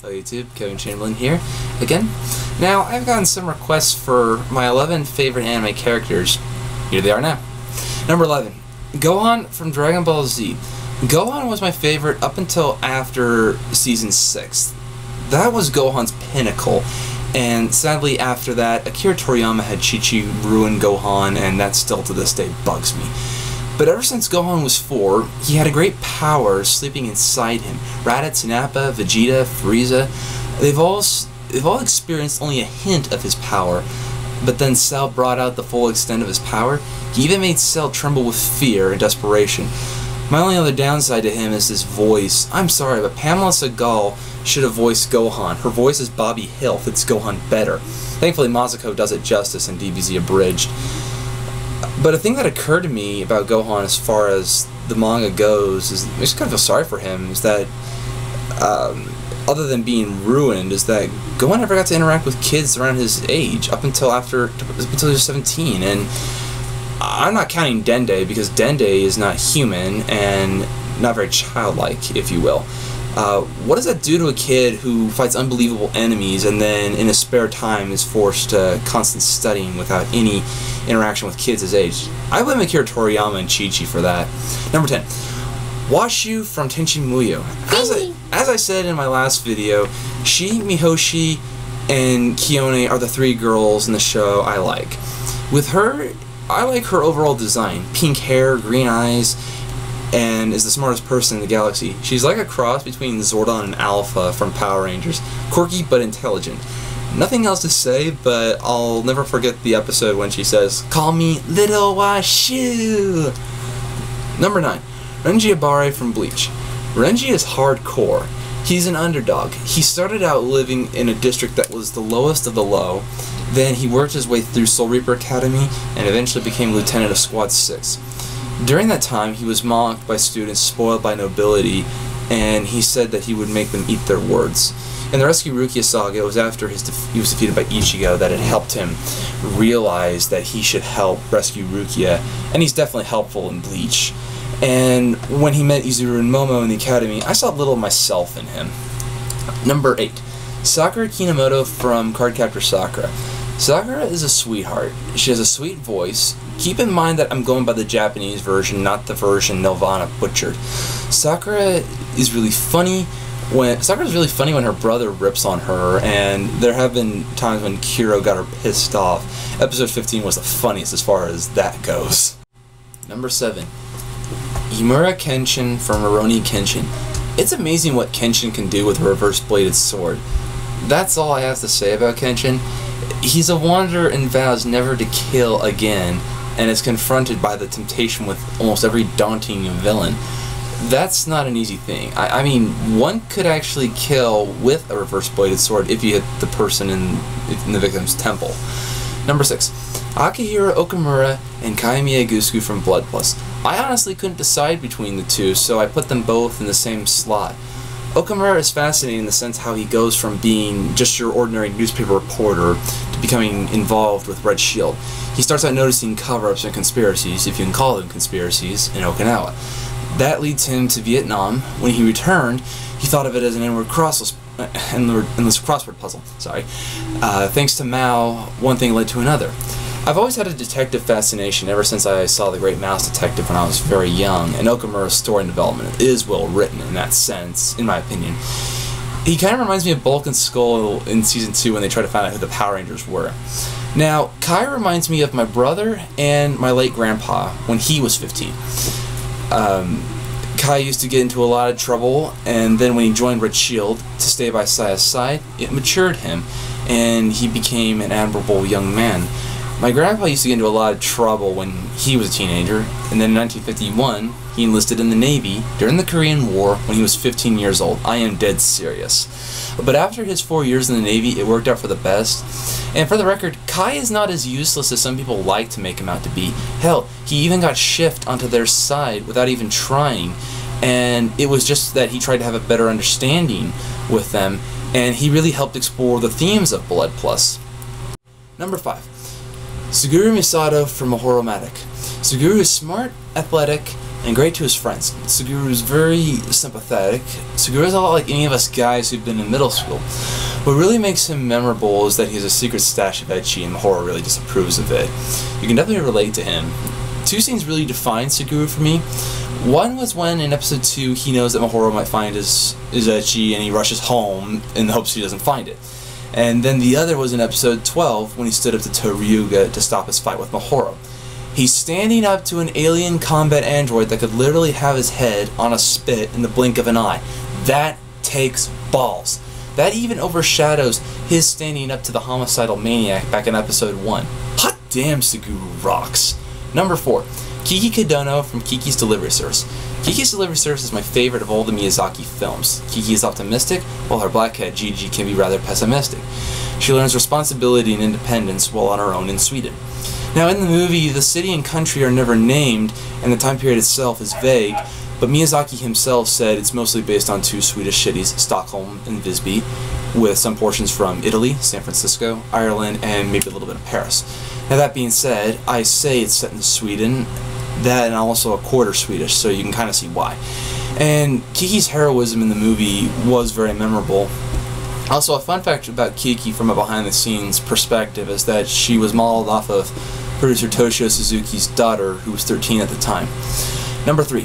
Hello YouTube, Kevin Chamberlain here, again. Now, I've gotten some requests for my 11 favorite anime characters. Here they are now. Number 11, Gohan from Dragon Ball Z. Gohan was my favorite up until after Season 6. That was Gohan's pinnacle, and sadly after that, Akira Toriyama had Chi-Chi ruin Gohan, and that still to this day bugs me. But ever since Gohan was 4, he had a great power sleeping inside him. Raditz, Nappa, Vegeta, Frieza, they've all experienced only a hint of his power. But then Cell brought out the full extent of his power. He even made Cell tremble with fear and desperation. My only other downside to him is his voice. I'm sorry, but Pamela Segal should have voiced Gohan. Her voice is Bobby Hill, fits Gohan better. Thankfully, Masako does it justice in DBZ Abridged. But a thing that occurred to me about Gohan as far as the manga goes is, I just kind of feel sorry for him, is that, other than being ruined, is that Gohan never got to interact with kids around his age up until he was 17, and I'm not counting Dende, because Dende is not human and not very childlike, if you will. What does that do to a kid who fights unbelievable enemies and then in his spare time is forced to constant studying without any interaction with kids his age? I blame Akira Toriyama and Chi-Chi for that. Number 10. Washu from Tenshin Muyo. As I said in my last video, she, Mihoshi, and Kione are the 3 girls in the show I like. With her, I like her overall design. Pink hair, green eyes, and is the smartest person in the galaxy. She's like a cross between Zordon and Alpha from Power Rangers. Quirky but intelligent. Nothing else to say, but I'll never forget the episode when she says, "Call me Little Washu." Number 9. Renji Abare from Bleach. Renji is hardcore. He's an underdog. He started out living in a district that was the lowest of the low. Then he worked his way through Soul Reaper Academy and eventually became lieutenant of Squad 6. During that time, he was mocked by students spoiled by nobility, and he said that he would make them eat their words. In the Rescue Rukia saga, it was after he was defeated by Ichigo that it helped him realize that he should help rescue Rukia, and he's definitely helpful in Bleach. And when he met Izuru and Momo in the academy, I saw little of myself in him. Number 8. Sakura Kinomoto from Cardcaptor Sakura. Sakura is a sweetheart. She has a sweet voice. Keep in mind that I'm going by the Japanese version, not the version Nelvana butchered. Sakura is really funny when her brother rips on her, and there have been times when Kiro got her pissed off. Episode 15 was the funniest as far as that goes. Number 7. Himura Kenshin from Rurouni Kenshin. It's amazing what Kenshin can do with a reverse-bladed sword. That's all I have to say about Kenshin. He's a wanderer and vows never to kill again, and is confronted by the temptation with almost every daunting villain. That's not an easy thing. I mean, one could actually kill with a reverse-bladed sword if you hit the person in the victim's temple. Number 6. Akihiro Okamura and Kai Miyagusuke from Blood Plus. I honestly couldn't decide between the two, so I put them both in the same slot. Okamura is fascinating in the sense how he goes from being just your ordinary newspaper reporter to becoming involved with Red Shield. He starts out noticing cover-ups and conspiracies, if you can call them conspiracies, in Okinawa. That leads him to Vietnam. When he returned, he thought of it as an endless crossword puzzle. Thanks to Mao, one thing led to another. I've always had a detective fascination ever since I saw The Great Mouse Detective when I was very young, and Okamura's story and development is well written in that sense, in my opinion. He kind of reminds me of Bulk and Skull in Season 2 when they try to find out who the Power Rangers were. Now, Kai reminds me of my brother and my late grandpa when he was 15. Kai used to get into a lot of trouble, and then when he joined Red Shield to stay by Saya's side, it matured him, and he became an admirable young man. My grandpa used to get into a lot of trouble when he was a teenager, and then in 1951, he enlisted in the Navy during the Korean War when he was 15 years old. I am dead serious. But after his 4 years in the Navy, it worked out for the best. And for the record, Kai is not as useless as some people like to make him out to be. Hell, he even got shifted onto their side without even trying, and it was just that he tried to have a better understanding with them, and he really helped explore the themes of Blood Plus. Number 5. Saguru Masada from Mahoromatic. Saguru is smart, athletic, and great to his friends. Saguru is very sympathetic. Saguru is a lot like any of us guys who've been in middle school. What really makes him memorable is that he has a secret stash of ecchi, and Mahoro really disapproves of it. You can definitely relate to him. Two scenes really define Saguru for me. One was when in episode 2 he knows that Mahoro might find his ecchi and he rushes home in the hopes he doesn't find it. And then the other was in episode 12 when he stood up to Toryuga to stop his fight with Mahoro. He's standing up to an alien combat android that could literally have his head on a spit in the blink of an eye. That takes balls. That even overshadows his standing up to the homicidal maniac back in episode 1. Hot damn, Saguru rocks. Number 4. Kiki Kidono from Kiki's Delivery Service. Kiki's Delivery Service is my favorite of all the Miyazaki films. Kiki is optimistic, while her black cat Gigi can be rather pessimistic. She learns responsibility and independence while on her own in Sweden. Now in the movie, the city and country are never named, and the time period itself is vague, but Miyazaki himself said it's mostly based on 2 Swedish cities, Stockholm and Visby, with some portions from Italy, San Francisco, Ireland, and maybe a little bit of Paris. Now that being said, I say it's set in Sweden, that and also a quarter Swedish, so you can kind of see why. And Kiki's heroism in the movie was very memorable. Also, a fun fact about Kiki from a behind-the-scenes perspective is that she was modeled off of producer Toshio Suzuki's daughter, who was 13 at the time. Number 3.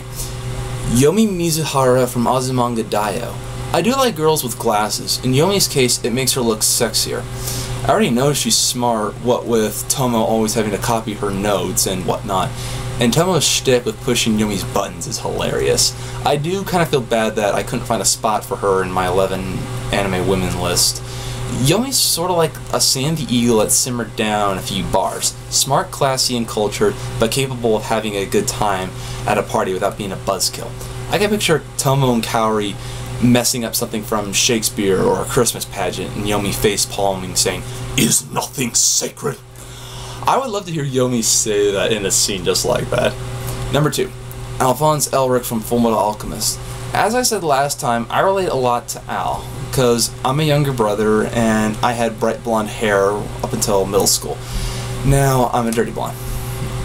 Yomi Mizuhara from Azumanga Daioh. I do like girls with glasses. In Yomi's case, it makes her look sexier. I already know she's smart, what with Tomo always having to copy her notes and whatnot. And Tomo's shtick with pushing Yomi's buttons is hilarious. I do kind of feel bad that I couldn't find a spot for her in my 11 anime women list. Yomi's sort of like a sandy eagle that simmered down a few bars. Smart, classy, and cultured, but capable of having a good time at a party without being a buzzkill. I can picture Tomo and Kaori messing up something from Shakespeare or a Christmas pageant, and Yomi face-palming saying, "Is nothing sacred?" I would love to hear Yomi say that in a scene just like that. Number 2. Alphonse Elric from Fullmetal Alchemist. As I said last time, I relate a lot to Al, because I'm a younger brother and I had bright blonde hair up until middle school. Now I'm a dirty blonde.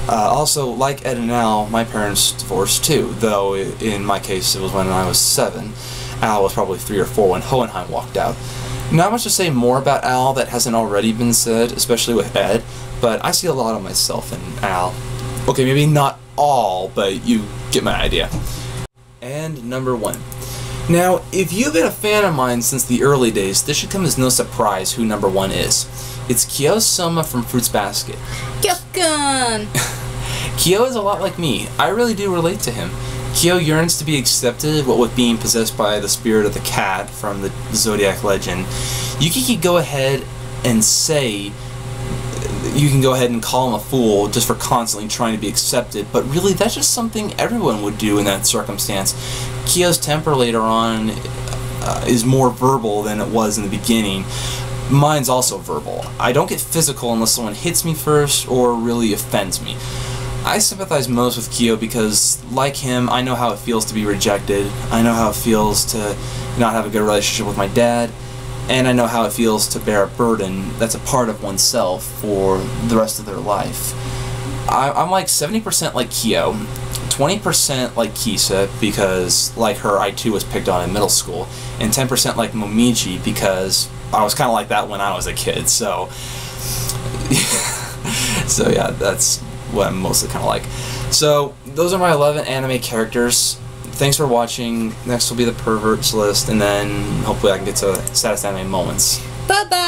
Also, like Ed and Al, my parents divorced too, though in my case it was when I was 7. Al was probably 3 or 4 when Hohenheim walked out. Not much to say more about Al that hasn't already been said, especially with Ed, but I see a lot of myself in Al. Okay, maybe not all, but you get my idea. And number 1. Now, if you've been a fan of mine since the early days, this should come as no surprise who number 1 is. It's Kyo Soma from Fruits Basket. Gohan! Kyo is a lot like me. I really do relate to him. Kyo yearns to be accepted, what with being possessed by the spirit of the cat from the Zodiac legend. You can go ahead and say, you can go ahead and call him a fool just for constantly trying to be accepted, but really that's just something everyone would do in that circumstance. Kyo's temper later on is more verbal than it was in the beginning. Mine's also verbal. I don't get physical unless someone hits me first or really offends me. I sympathize most with Kyo because, like him, I know how it feels to be rejected, I know how it feels to not have a good relationship with my dad, and I know how it feels to bear a burden that's a part of oneself for the rest of their life. I'm like 70% like Kyo, 20% like Kisa, because, like her, I too was picked on in middle school, and 10% like Momiji, because I was kind of like that when I was a kid, so... so yeah, that's what I'm mostly kind of like. So, those are my 11 anime characters. Thanks for watching. Next will be the perverts list, and then hopefully I can get to saddest anime moments. Bye-bye!